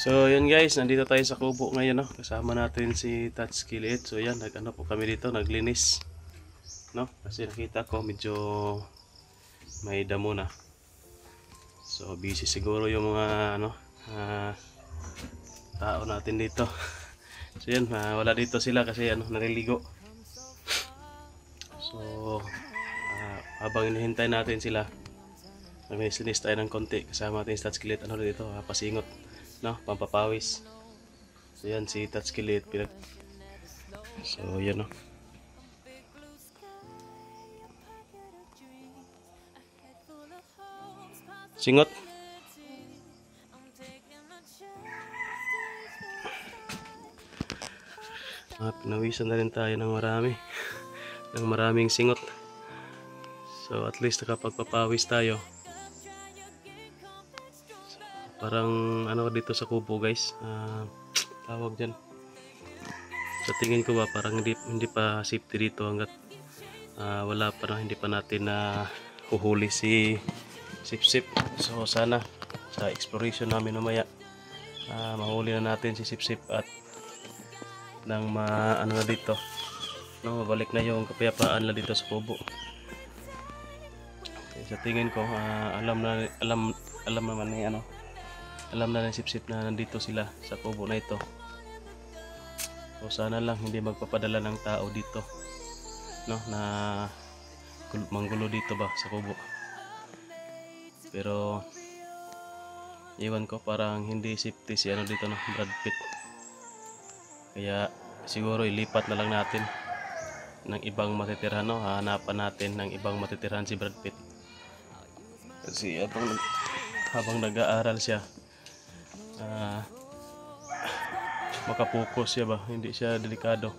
So yun guys, nandito tayo sa kubo ngayon, no? Kasama natin si Touch Kilit. So yan, nag-ano po kami dito, naglinis, no? Kasi nakita ko medyo may damo na. So busy siguro yung mga ano, tao natin dito. So yan, wala dito sila kasi ano, naliligo. So habang hinihintay natin sila, naglinis tayo ng konti kasama natin si Touch Kilit. Ano dito, pasingot, no, pampapawis. So yan si Touch Kilit so yan, no. Singot. Pinawisan na rin tayo ng marami ng maraming singot. So at least nakapagpapawis tayo. Parang ano dito sa kubo guys, tawag dyan, sa tingin ko ba parang hindi pa safety dito hanggat wala pa na, hindi pa natin na huhuli si sipsip. So sana sa exploration namin mamaya mahuli na natin si sipsip at nang ano na dito, no, mabalik na yung kapayapaan na dito sa kubo. Okay, sa tingin ko alam naman ni ano, alam na ng sipsip na nandito sila sa kubo na ito. So sana lang hindi magpapadala ng tao dito, no, na manggulo dito ba sa kubo. Pero iwan ko parang hindi safety si ano dito, no, Brad Pitt. Kaya siguro ilipat na lang natin ng ibang matitirhan, no, hanapan natin ng ibang matitirhan si Brad Pitt. Kasi habang nag-aaral siya, makapokus siya ba, hindi siya delikado.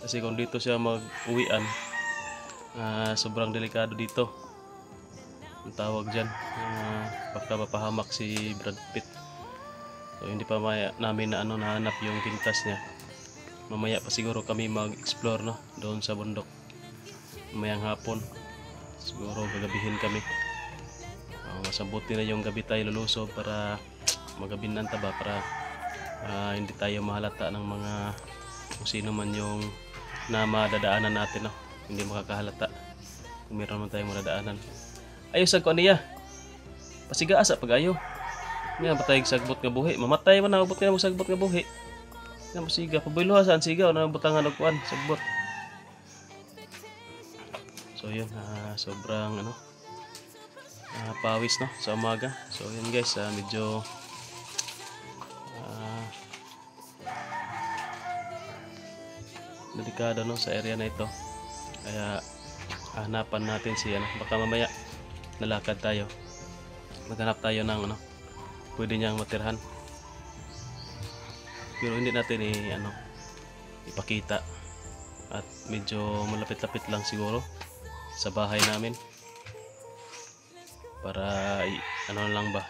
Kasi kung dito siya mag-uwian, sobrang delikado dito. Ang tawag dyan, baka mapahamak si Brad Pitt. So hindi pa namin na nahanap yung pintas niya. Mamaya pa siguro kami mag-explore, no, doon sa bundok. Mamayang hapon siguro gagabihin kami. Masabuti na yung gabi tayo lulusob para magabinan ba, para hindi tayo mahalata ng mga kung sino man yung na madadaanan natin, no? Hindi makakahalata kung meron man tayong madadaanan. Ayos ko niya, pasiga asa pag ayo nga patay sagbot nga buhi, mamatay man naabot nga mo sagbot nga buhi nga musiga pabayloha saan sigaw na butangan og kuan sagbot. So yun, sobrang ano, pawis, no, sa umaga. So yun guys, medyo delikado, no, sa area na ito. Kaya hanapan natin si ano, baka mamaya nalakad tayo, maghanap tayo ng ano, pwede niyang matirhan. Pero hindi natin ipakita at medyo malapit-lapit lang siguro sa bahay namin para ano lang ba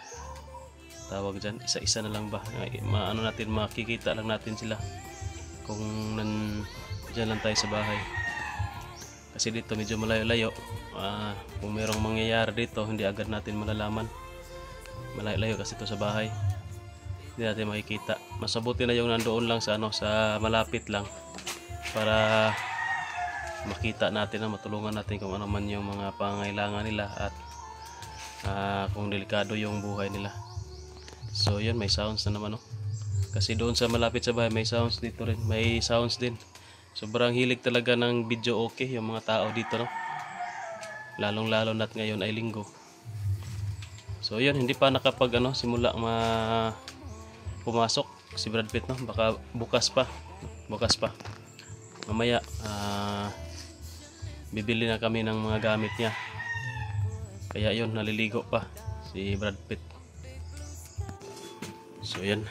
tawag dyan, isa-isa na lang ba, maano natin, makikita lang natin sila kung dyan lang tayo sa bahay. Kasi dito medyo malayo-layo, kung merong mangyayari dito hindi agad natin malalaman. Malayo-layo kasi ito sa bahay, hindi natin makikita. Masabuti na yung nandoon lang sa ano, sa malapit lang para makita natin na matulungan natin kung ano man yung mga pangailangan nila at kung delikado yung buhay nila. So yun, may sounds na naman, no? Kasi doon sa malapit sa bahay may sounds, dito rin may sounds din. Sobrang hilig talaga ng video okay yung mga tao dito, no? Lalong lalo na't ngayon ay linggo. So yun, hindi pa nakapag simula pumasok si Brad Pitt, no? Baka bukas pa mamaya bibili na kami ng mga gamit niya. Kaya yun, naliligo pa si Brad Pitt. So yan,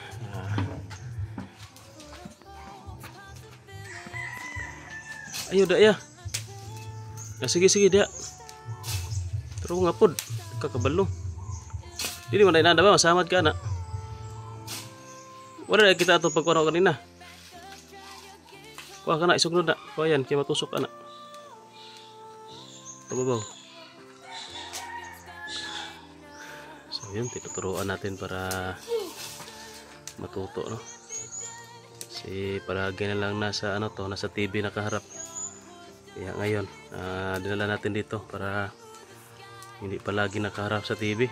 ayo da ya. Sige dia. Terus ngapod kakabalo. Dili man na ba masamad ka na. Wala na kita ato pagkuha kanina. Kuha ka na isugno na. Kuha yan kaya matusok ka na. Tababaw. So yun, tinuturuan natin para matuto, no? Kasi palagi na lang nasa ano to, nasa TV nakaharap. Kaya ngayon, dinala natin dito para hindi palagi nakaharap sa TV.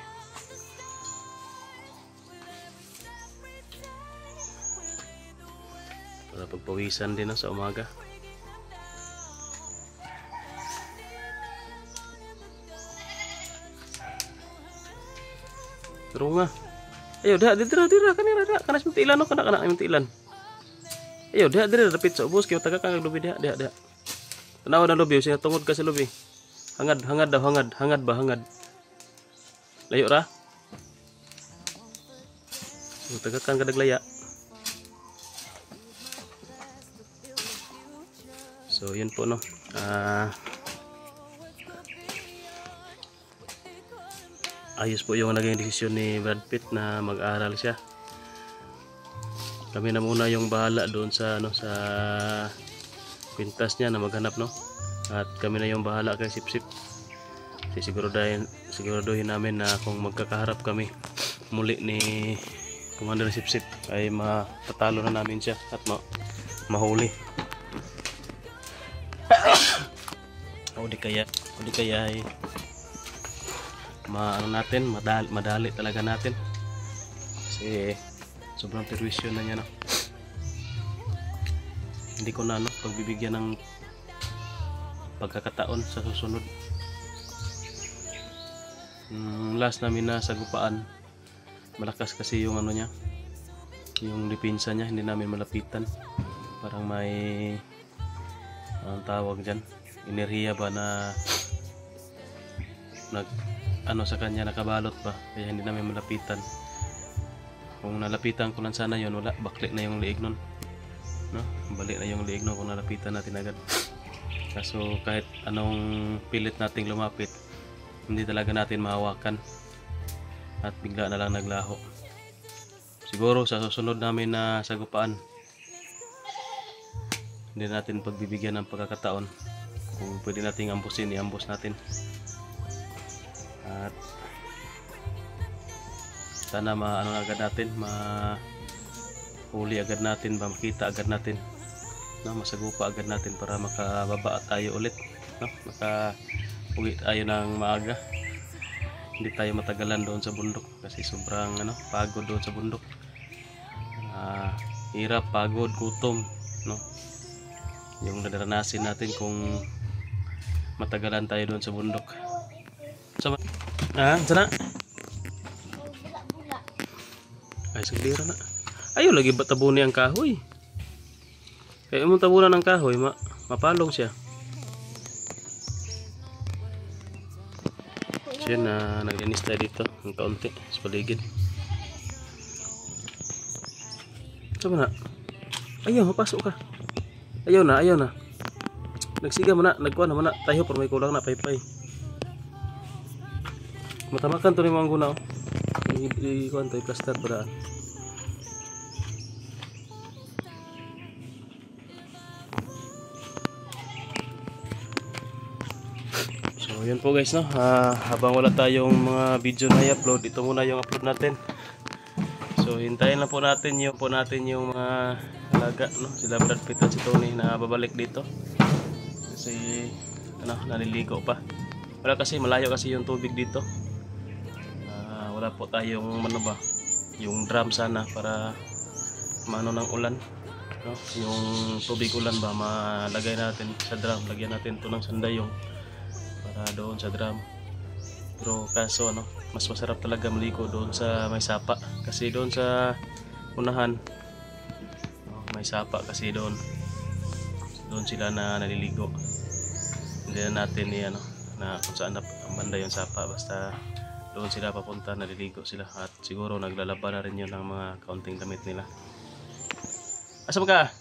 Para pagpawisan din, no, sa umaga. Pero nga. Ayo, dira kanira kanas mentilan, no, kana mentilan. Ayo, dira dapit sa ubos kay taga kang lubi dia. Tanaw na lubi, siya tungod ka sa lubi. Hangad daw, hangad ba. Layo ra. Taga kang kadaglaya. So, yun po, no. Ayos po yung naging desisyon ni Brad Pitt na mag-aral siya. Kami na muna yung bahala doon sa ano, sa pintas niya na maghanap, no. At kami na yung bahala kay Sipsip. Kasi siguraduhin namin na kung magkakaharap kami muli ni Commander Sipsip ay matatalo na namin siya at mahuli. O di kaya ay natin, madali talaga natin. Kasi sobrang perwisyon na niya, no. Hindi ko na pagbibigyan ng pagkakataon sa susunod. Last namin na sagupaan, malakas kasi yung ano niya, yung depensa niya, hindi namin malapitan. Parang may anong tawag dyan, enerhiya ba na sa kanya, nakabalot ba, kaya hindi namin malapitan. Kung nalapitan ko lang sana yun, wala, bakli na yung liig nun, no? Balik na yung liig nun kung nalapitan natin agad. Kaso kahit anong pilit nating lumapit, hindi talaga natin mahawakan at bigla na lang naglaho. Siguro sa susunod namin na sagupaan, hindi natin pagbibigyan ng pagkakataon. Kung pwede nating ambusin, i-ambus natin. At sana agad natin, mahuli agad natin, makita agad natin, no? Masagupa agad natin para makababa tayo ulit, no? Makauwi tayo ng maaga, hindi tayo matagalan doon sa bundok kasi sobrang pagod doon sa bundok. Hirap, pagod, gutom, no? Yung nadaranasin natin kung matagalan tayo doon sa bundok. Sana ay saglira na. Ayaw lagi ba tabunin ang kahoy? Kaya mo tabunan ng kahoy, mapalong siya. Siya na naglinis tayo dito ng kaunti sa paligid. Saan na? Ayaw, mapasok ka. Ayaw na. Nagsiga mo na, nagkuhan naman na. Tayo pero may kulang na, paypay. Matamakan to ni mga guna, oh. I-kuhan to, i-plaster paraan. So yun po guys, no. Habang wala tayong mga video na i-upload, ito muna yung upload natin. So hintayin lang po natin yung mga alaga, no. Sila Brad Pitt at si Tony na babalik dito. Kasi naliligo pa. Wala kasi, malayo kasi yung tubig dito. Wala po tayong yung drum sana para ng ulan, no? Yung tubig ulan ba malagay natin sa drum, lagyan natin to ng sandayong para doon sa drum. Pero kaso mas masarap talaga maligo doon sa may sapa, kasi doon sa unahan may sapa, kasi doon sila na naliligo. Hindi na natin na kung saan banda yung sapa, basta doon sila papunta, naliligo sila. At siguro naglalaba na rin yun ng mga kaunting damit nila. Asa ka?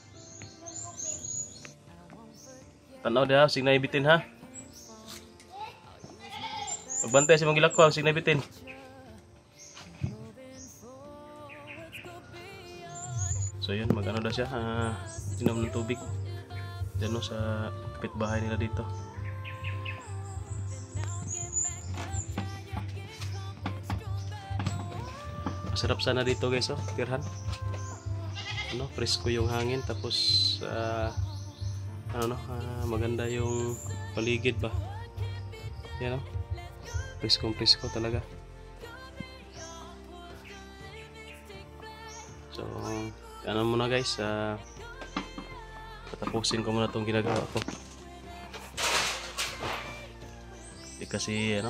Tanaw dia, sig naibitin ha. Pagbantay sa mga gilakwa, sig naibitin. So yun, magano daw siya, inom ng tubig dyan sa kapitbahay nila dito. Masarap sana dito guys, tirhan. ano, presko yung hangin, tapos maganda yung paligid ba. Yan, presko talaga. So ano muna guys, patapusin ko muna itong ginagawa ko. Kasi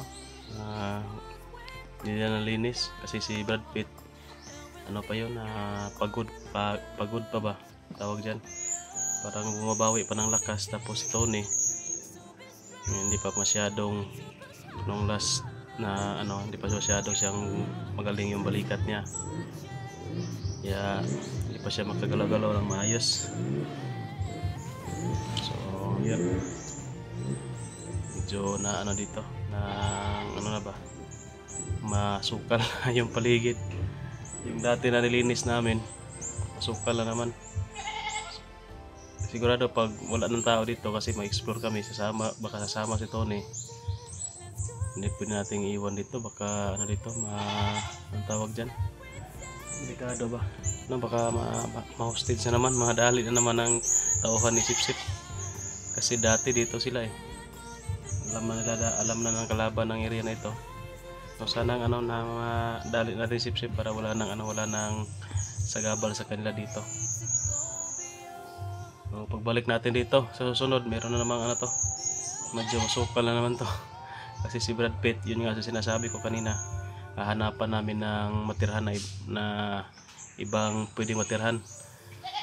hindi na nalinis kasi si Brad Pitt pa yun, pagod pa ba tawag dyan, parang bumabawi pa ng lakas. Tapos si Tony hindi pa masyadong nung last na hindi pa masyado siyang magaling yung balikat niya, kaya hindi pa siya makagalaw-galaw ng maayos. So yun, medyo na dito na ba, masukal yung paligid. Yung dati na nilinis namin, masukal na naman. Sigurado pag wala ng tao dito, kasi ma-explore kami, baka sasama si Tony, hindi pwede nating iwan dito. Baka dito ang tawag dyan, delikado ba, baka ma-hostage na naman, madali na naman ang tauhan ni Sip-Sip. Kasi dati dito sila alam na ng kalaban ng area na ito. So sana na madali natin Sip-Sip para wala nang sagabal sa kanila dito. So pagbalik natin dito sa susunod, meron na namang to, medyo masukal na naman to. Kasi si Brad Pitt, yun nga sa sinasabi ko kanina, hahanapan namin ng matirhan na ibang pwedeng matirhan.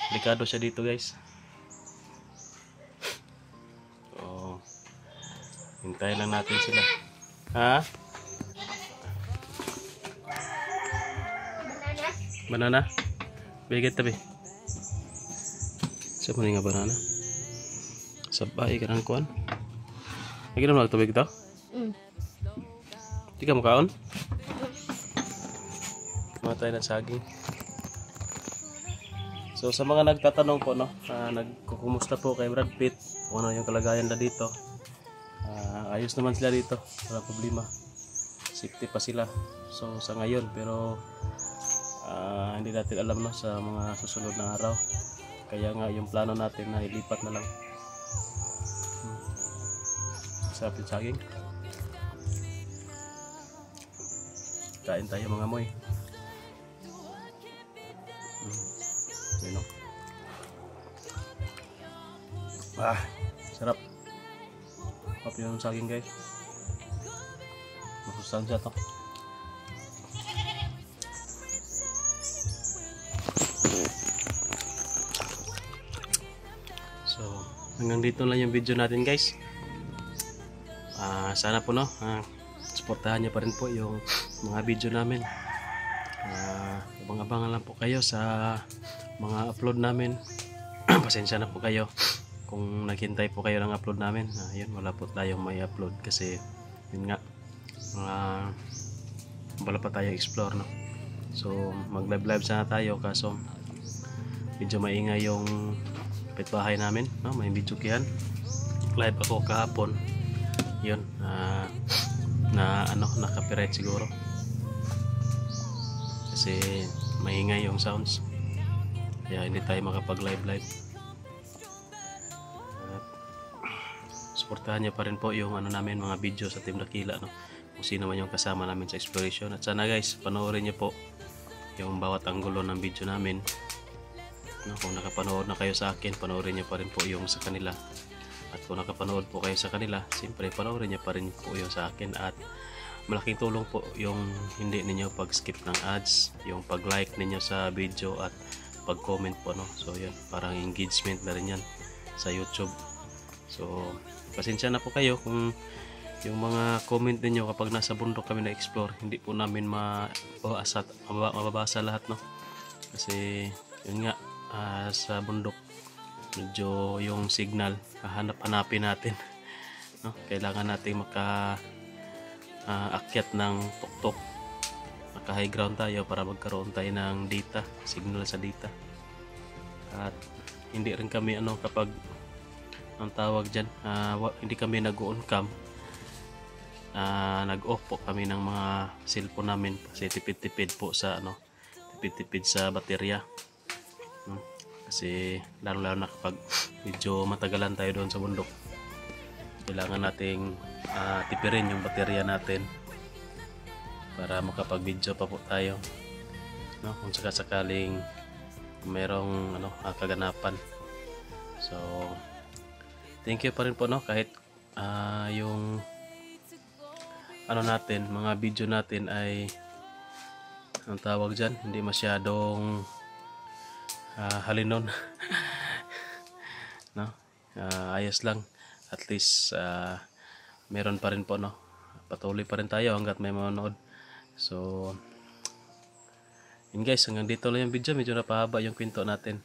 Delikado siya dito guys. So hintayin lang natin sila. Banana? Bigit tabi. Sa mga nga banana? Sabay ka ng kuwan? Lagi na magtubig ito? Di ka makaon? Matay na saging. So sa mga nagtatanong po, nagkukumusta po kay Brad Pitt, kung ano yung kalagayan na dito, ayos naman sila dito, wala problema, safety pa sila. So sa ngayon, pero hindi natin alam sa mga susunod na araw, kaya nga yung plano natin na ilipat na lang. Sarap yung saging. Kain tayo mga moy. Sarap. Sarap yung saging guys. Masustansya to. So hanggang dito lang yung video natin guys. Sana po suportahan nyo pa rin po yung mga video namin. Abang-abangan lang po kayo sa mga upload namin. Pasensya na po kayo kung naghintay po kayo ng upload namin. Yun, wala po tayong may upload kasi yun nga, wala pa tayo explore So mag live sana tayo, kaso medyo maingay yung kapitbahay namin, may video kihan. Live ako kahapon, yun, na copyright siguro kasi maingay yung sounds, kaya hindi tayo makapag live. Suportahan niyo pa rin po yung namin mga video sa Team Dakila, kung sino man yung kasama namin sa exploration. At sana guys, panoorin niyo po yung bawat anggulo ng video namin. Kung nakapanood na kayo sa akin, panoorin niyo pa rin po yung sa kanila. At kung nakapanood po kayo sa kanila, siyempre panoorin niyo pa rin po yung sa akin. At malaking tulong po yung hindi ninyo pag-skip ng ads, yung pag-like ninyo sa video at pag-comment po, So yun, parang engagement na rin yan sa YouTube. So pasensya na po kayo kung yung mga comment niyo kapag nasa bundok kami na-explore, hindi po namin mababasa lahat, kasi yun nga, sa bundok medyo yung signal hanapin natin, kailangan natin akyat ng tuktok, naka high ground tayo para magkaroon tayo ng data, signal sa data. At hindi rin kami kapag ang tawag dyan, hindi kami nag-on cam, nag-off po kami ng mga cellphone namin kasi tipid-tipid po sa tipid-tipid sa baterya. Kasi lalo na kapag medyo matagalan tayo doon sa bundok, kailangan nating tipirin yung baterya natin para makapag-video pa po tayo, no? Kung sakaling merong kaganapan. So thank you pa rin po, no, kahit yung natin, mga video natin ay ang tawag dyan, hindi masyadong halinon. No? Ayos lang, at least meron pa rin po, no, patuloy pa rin tayo hanggat may manonood. So yun guys, hanggang dito lang yung video, medyo napahaba yung kwento natin.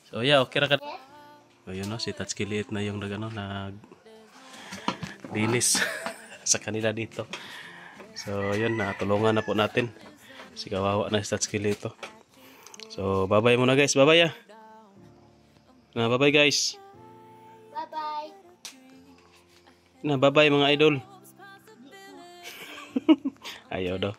So yeah, okay ra ka. So yun, no, si Tatsuki liit na yung linis sa kanila dito. So yun, natulungan na po natin. Si kawawa na si Tatsuki ito. So bye bye muna guys, bye bye bye bye guys. Bye bye. Bye bye mga idol. Ayaw daw.